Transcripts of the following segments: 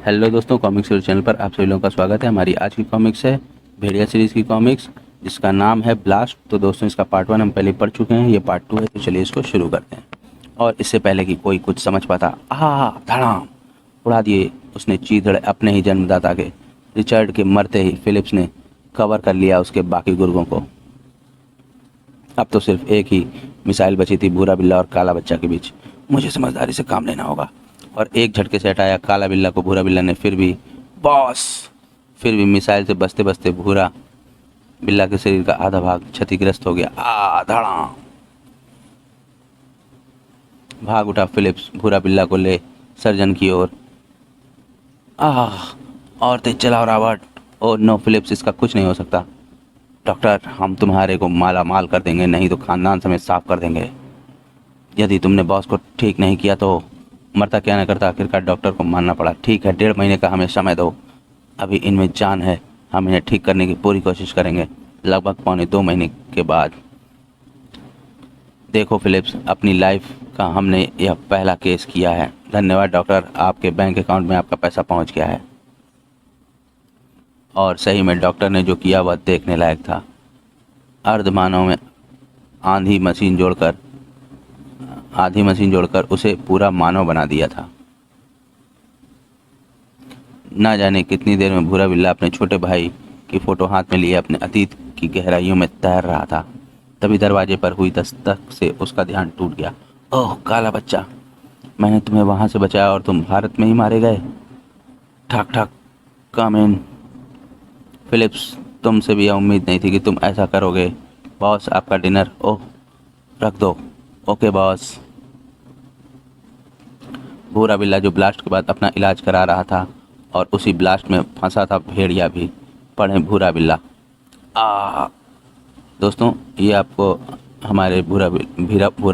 Hello दोस्तों, comics channel पर आप सभी लोगों का स्वागत है। हमारी आज की कॉमिक्स है भेड़िया सीरीज़ की कॉमिक्स, जिसका नाम है ब्लास्ट। तो दोस्तों, इसका पार्ट 1 हम पहले पढ़ चुके हैं, ये पार्ट 2 है। तो चलिए इसको शुरू करते हैं। और इससे पहले कि कोई कुछ समझ पाता, धड़ाम उड़ा दिए उसने चीथड़ अपने ही जन्मदाता के। रिचर्ड के मरते ही फिलिप्स ने कवर कर लिया उसके बाकी गुर्गों को। अब तो सिर्फ एक ही मिसाइल बची थी, भूरा बिल्ला और काला बच्चा के बीच। मुझे समझदारी से काम लेना होगा। और एक झटके से हटाया काला बिल्ला को भूरा बिल्ला ने। फिर भी मिसाइल से बचते बचते भूरा बिल्ला के शरीर का आधा भाग क्षतिग्रस्त हो गया। धड़ाम भाग उठा फिलिप्स भूरा बिल्ला को ले सर्जन की ओर। और तेज चलाओ रॉबर्ट। ओ नो फिलिप्स, इसका कुछ नहीं हो सकता। डॉक्टर, हम तुम्हारे को माला माल कर देंगे, नहीं तो खानदान समेत साफ कर देंगे। यदि तुमने बॉस को ठीक नहीं किया तो मरता क्या न करता। आखिरकार डॉक्टर को मानना पड़ा। ठीक है, 1.5 महीने का हमें समय दो। अभी इनमें जान है, हम इन्हें ठीक करने की पूरी कोशिश करेंगे। लगभग 1.25 महीने के बाद। देखो फिलिप्स, अपनी लाइफ का हमने यह पहला केस किया है। धन्यवाद डॉक्टर, आपके बैंक अकाउंट में आपका पैसा पहुंच गया है। और सही में डॉक्टर ने जो किया वह देखने लायक था। अर्धमानव में आधी मशीन जोड़कर उसे पूरा मानव बना दिया था। ना जाने कितनी देर में भूरा बिल्ला अपने छोटे भाई की फोटो हाथ में लिए अपने अतीत की गहराइयों में तैर रहा था। तभी दरवाजे पर हुई दस्तक से उसका ध्यान टूट गया। ओह काला बच्चा, मैंने तुम्हें वहां से बचाया और तुम भारत में ही मारे गए। ठक ठक, कम इन। फिलिप्स, तुमसे भी यह उम्मीद नहीं थी कि तुम ऐसा करोगे। बॉस, आपका डिनर। ओह रख दो। Okay boss. भूरा बिल्ला जो ब्लास्ट के बाद अपना इलाज करा रहा था और उसी ब्लास्ट में फंसा था भेड़िया भी। पढ़े भूरा बिल्ला। दोस्तों, ये आपको हमारे भूरा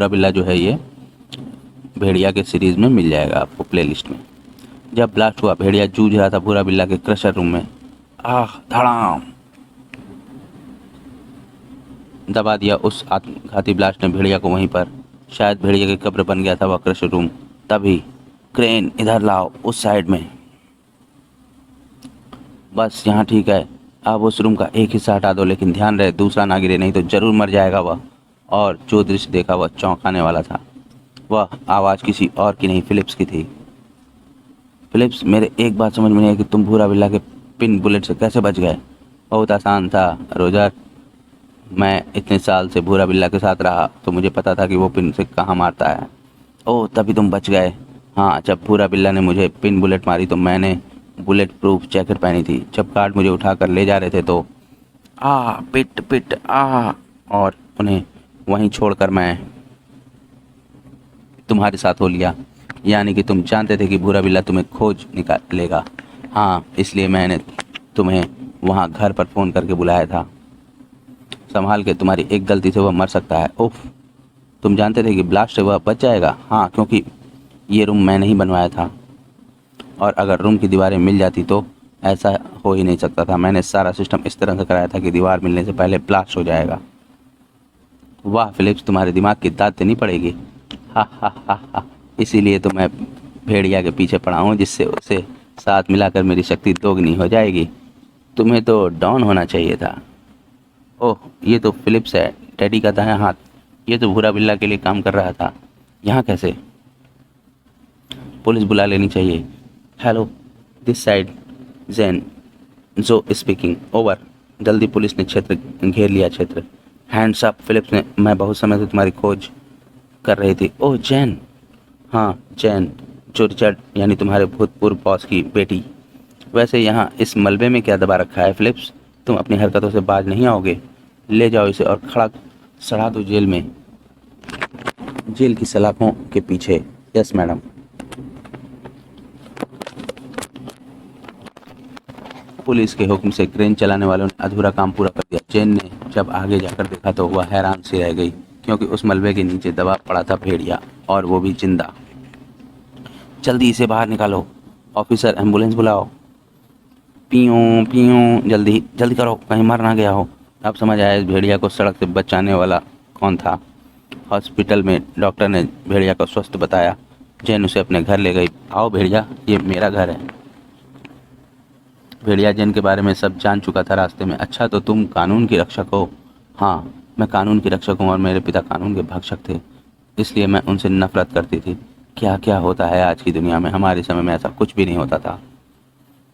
बिल्ला जो है ये भेड़िया के सीरीज़ में मिल जाएगा आपको प्लेलिस्ट में। जब ब्लास्ट हुआ, भेड़िया जूझ रहा था भूरा बिल्ला के क्रशर रूम में। धड़ाम दबा दिया उस आत्मघाती ब्लास्ट ने भेड़िया को वहीं पर। शायद भेड़िया की कब्र बन गया था वह क्रशर रूम। तभी क्रेन, इधर लाओ, उस साइड में। बस यहाँ ठीक है। अब उस रूम का एक हिस्सा हटा दो, लेकिन ध्यान रहे दूसरा ना गिरे, नहीं तो जरूर मर जाएगा वह। और जो दृश्य देखा वह चौंकाने वाला था। वह आवाज़ किसी और की नहीं, फिलिप्स की थी। फिलिप्स, मेरे एक बात समझ में नहीं आई कि तुम भूरा बिल्ला के पिन बुलेट से कैसे बच गए। बहुत आसान था रोजर। मैं इतने साल से भूरा बिल्ला के साथ रहा तो मुझे पता था कि वो पिन से कहाँ मारता है। ओह, तभी तुम बच गए। हाँ, जब भूरा बिल्ला ने मुझे पिन बुलेट मारी तो मैंने बुलेट प्रूफ जैकेट पहनी थी। जब गार्ड मुझे उठाकर ले जा रहे थे तो पिट पिट और उन्हें वहीं छोड़कर मैं तुम्हारे साथ हो लिया। यानी कि तुम जानते थे कि भूरा बिल्ला तुम्हें खोज निकालेगा। हाँ, इसलिए मैंने तुम्हें वहाँ घर पर फ़ोन करके बुलाया था। संभाल के, तुम्हारी एक गलती से वह मर सकता है। उफ, तुम जानते थे कि ब्लास्ट से वह बच जाएगा। हाँ, क्योंकि ये रूम मैंने ही बनवाया था और अगर रूम की दीवारें मिल जाती तो ऐसा हो ही नहीं सकता था। मैंने सारा सिस्टम इस तरह से कराया था कि दीवार मिलने से पहले ब्लास्ट हो जाएगा। वाह फिलिप्स, तुम्हारे दिमाग की दाद देनी पड़ेगी। हा। इसीलिए तो मैं भेड़िया के पीछे पड़ा हूँ, जिससे उसे साथ मिलाकर मेरी शक्ति दोगुनी हो जाएगी। तुम्हें तो डॉन होना चाहिए था। ओह, ये तो फिलिप्स है, डैडी का दायां हाथ। ये तो भूरा बिल्ला के लिए काम कर रहा था। यहाँ कैसे? पुलिस बुला लेनी चाहिए। हेलो, दिस साइड जेन जो स्पीकिंग। ओवर। जल्दी, पुलिस ने क्षेत्र घेर लिया। क्षेत्र। हैंड्स अप फिलिप्स ने। मैं बहुत समय से तुम्हारी खोज कर रही थी। ओह जैन। हाँ जैन, जो रिचर्ड यानी तुम्हारे भूतपूर्व बॉस की बेटी। वैसे यहाँ इस मलबे में क्या दबा रखा है फिलिप्स? तुम अपनी हरकतों से बाज नहीं आओगे। ले जाओ इसे और खड़ा सड़ा दो जेल में, जेल की सलाखों के पीछे। Yes madam. पुलिस के हुक्म से क्रेन चलाने वालों ने अधूरा काम पूरा कर दिया। जैन ने जब आगे जाकर देखा तो वह हैरान सी रह गई, क्योंकि उस मलबे के नीचे दबा पड़ा था भेड़िया, और वो भी जिंदा। जल्दी इसे बाहर निकालो। ऑफिसर, एम्बुलेंस बुलाओ। पियूं पियूं, जल्दी जल्दी करो, कहीं मर ना गया हो। अब समझ आया इस भेड़िया को सड़क से बचाने वाला कौन था। हॉस्पिटल में डॉक्टर ने भेड़िया को स्वस्थ बताया। जैन उसे अपने घर ले गई। आओ भेड़िया, ये मेरा घर है। भेड़िया जैन के बारे में सब जान चुका था रास्ते में। अच्छा, तो तुम कानून की रक्षक हो? हाँ, मैं कानून की रक्षक हूँ और मेरे पिता कानून के भक्षक थे, इसलिए मैं उनसे नफरत करती थी। क्या क्या होता है आज की दुनिया में, हमारे समय में ऐसा कुछ भी नहीं होता था।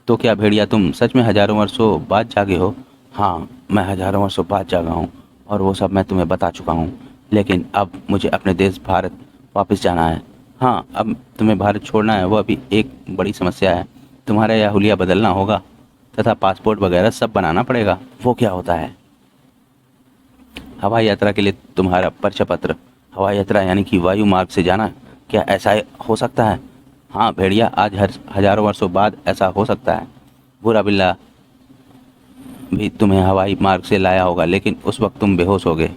तो क्या भेड़िया तुम सच में हजारों वर्षों बाद जागे हो? हाँ, मैं हजारों वर्षों बाद जागा हूँ और वो सब मैं तुम्हें बता चुका हूँ। लेकिन अब मुझे अपने देश भारत वापस जाना है। हाँ, अब तुम्हें भारत छोड़ना है, वो अभी एक बड़ी समस्या है। तुम्हारा यह हुलिया बदलना होगा तथा पासपोर्ट वगैरह सब बनाना पड़ेगा। वो क्या होता है? हवाई यात्रा के लिए तुम्हारा परिचय पत्र। हवाई यात्रा यानी कि वायु मार्ग से जाना, क्या ऐसा हो सकता है? हाँ भेड़िया, आज हजारों वर्षों बाद ऐसा हो सकता है। बुरा बिल्ला भी तुम्हें हवाई मार्ग से लाया होगा, लेकिन उस वक्त तुम बेहोश हो गए।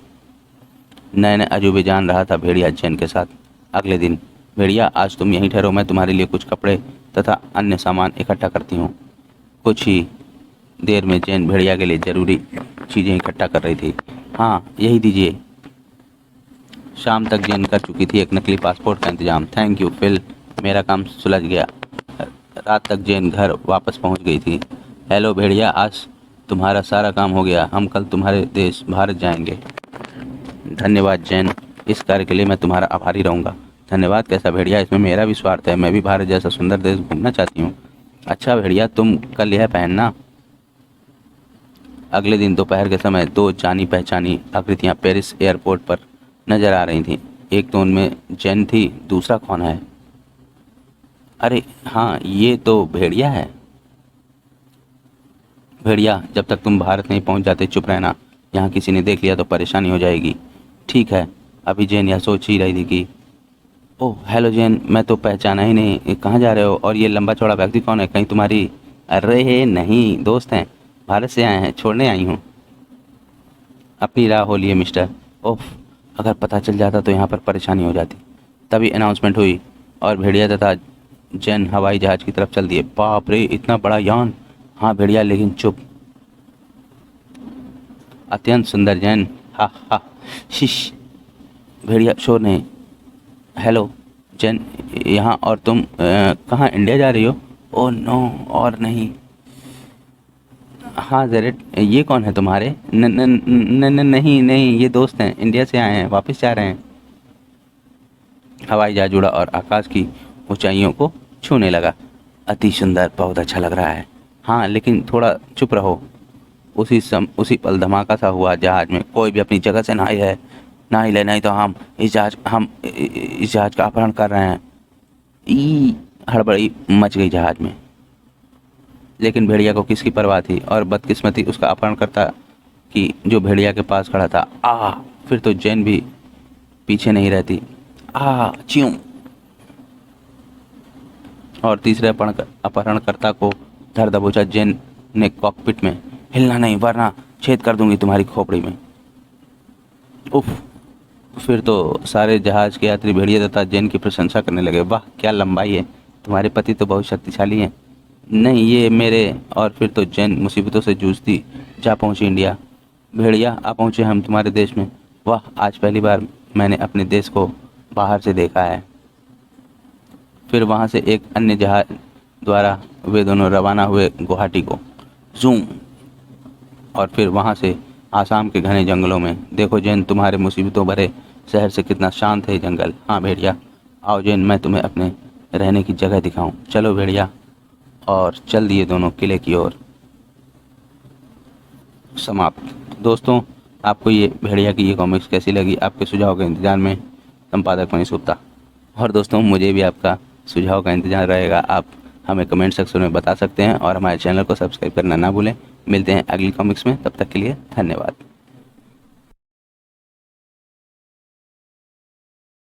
नए नए अजूबे जान रहा था भेड़िया जैन के साथ। अगले दिन, भेड़िया आज तुम यहीं ठहरो, मैं तुम्हारे लिए कुछ कपड़े तथा अन्य सामान इकट्ठा करती हूँ। कुछ ही देर में जैन भेड़िया के लिए ज़रूरी चीज़ें इकट्ठा कर रही थी। हाँ, यही दीजिए। शाम तक जैन कर चुकी थी एक नकली पासपोर्ट का इंतजाम। थैंक यू फिल, मेरा काम सुलझ गया। रात तक जैन घर वापस पहुंच गई थी। हेलो भेड़िया, आज तुम्हारा सारा काम हो गया, हम कल तुम्हारे देश भारत जाएंगे। धन्यवाद जैन, इस कार्य के लिए मैं तुम्हारा आभारी रहूँगा। धन्यवाद कैसा भेड़िया, इसमें मेरा भी स्वार्थ है, मैं भी भारत जैसा सुंदर देश घूमना चाहती हूँ। अच्छा भेड़िया, तुम कल यह पहनना। अगले दिन दोपहर के समय दो जानी पहचानी आकृतियाँ पेरिस एयरपोर्ट पर नजर आ रही थीं। एक तो उनमें जैन थी, दूसरा कौन है? अरे हाँ, ये तो भेड़िया है। भेड़िया, जब तक तुम भारत नहीं पहुंच जाते चुप रहना, यहाँ किसी ने देख लिया तो परेशानी हो जाएगी। ठीक है। अभी जैन यह सोच ही रही थी कि ओह हेलो जैन, मैं तो पहचाना ही नहीं, ये कहाँ जा रहे हो? और ये लंबा चौड़ा व्यक्ति कौन है? कहीं तुम्हारी? अरे नहीं, दोस्त हैं, भारत से आए हैं, छोड़ने आई हूँ। अपनी राह हो लिए मिस्टर। ओह, अगर पता चल जाता तो यहाँ पर परेशानी हो जाती। तभी अनाउंसमेंट हुई और भेड़िया तथा जैन हवाई जहाज की तरफ चल दिए। बाप रे, इतना बड़ा यान! हाँ भेड़िया, लेकिन चुप। अत्यंत सुंदर जैन, हा हा। शिश, भेड़िया शोर नहीं। हेलो जैन, यहाँ, और तुम कहाँ? इंडिया जा रही हो? ओह नो, और नहीं। हाँ जेरेट, ये कौन है तुम्हारे? न, न, न, न, नहीं नहीं, ये दोस्त हैं, इंडिया से आए हैं, वापस जा रहे हैं। हवाई जहाज उड़ा और आकाश की ऊंचाइयों को छूने लगा। अति सुंदर, बहुत अच्छा लग रहा है। हाँ लेकिन थोड़ा चुप रहो। उसी पल धमाका सा हुआ। जहाज में कोई भी अपनी जगह से ना हिले, ना हिले, नहीं तो हम इस जहाज का अपहरण कर रहे हैं। ई हड़बड़ी मच गई जहाज में। लेकिन भेड़िया को किसकी परवाह थी, और बदकिस्मती उसका अपहरणकर्ता की जो भेड़िया के पास खड़ा था। फिर तो जैन भी पीछे नहीं रहती। च्यों। और तीसरे अपहरणकर्ता को धर दबोचा जैन ने कॉकपिट में। हिलना नहीं, वरना छेद कर दूंगी तुम्हारी खोपड़ी में। उफ। फिर तो सारे जहाज के यात्री भेड़िया तथा जैन की प्रशंसा करने लगे। वाह क्या लंबाई है, तुम्हारे पति तो बहुत शक्तिशाली हैं। नहीं, ये मेरे। और फिर तो जैन मुसीबतों से जूझती जा पहुंची इंडिया। भेड़िया, आ पहुंचे हम तुम्हारे देश में। वाह, आज पहली बार मैंने अपने देश को बाहर से देखा है। फिर वहाँ से एक अन्य जहाज द्वारा वे दोनों रवाना हुए गुवाहाटी को। जूम। और फिर वहाँ से आसाम के घने जंगलों में। देखो जैन, तुम्हारे मुसीबतों भरे शहर से कितना शांत है जंगल। हाँ भेड़िया, आओ जैन, मैं तुम्हें अपने रहने की जगह दिखाऊं। चलो भेड़िया। और चल दिए दोनों किले की ओर। समाप्त। दोस्तों, आपको ये भेड़िया की ये कॉमिक्स कैसी लगी? आपके सुझाव के इंतजार में, संपादक मनीष गुप्ता। और दोस्तों, मुझे भी आपका सुझाव का इंतजार रहेगा। आप हमें कमेंट सेक्शन में बता सकते हैं और हमारे चैनल को सब्सक्राइब करना ना भूलें। मिलते हैं अगली कॉमिक्स में, तब तक के लिए धन्यवाद।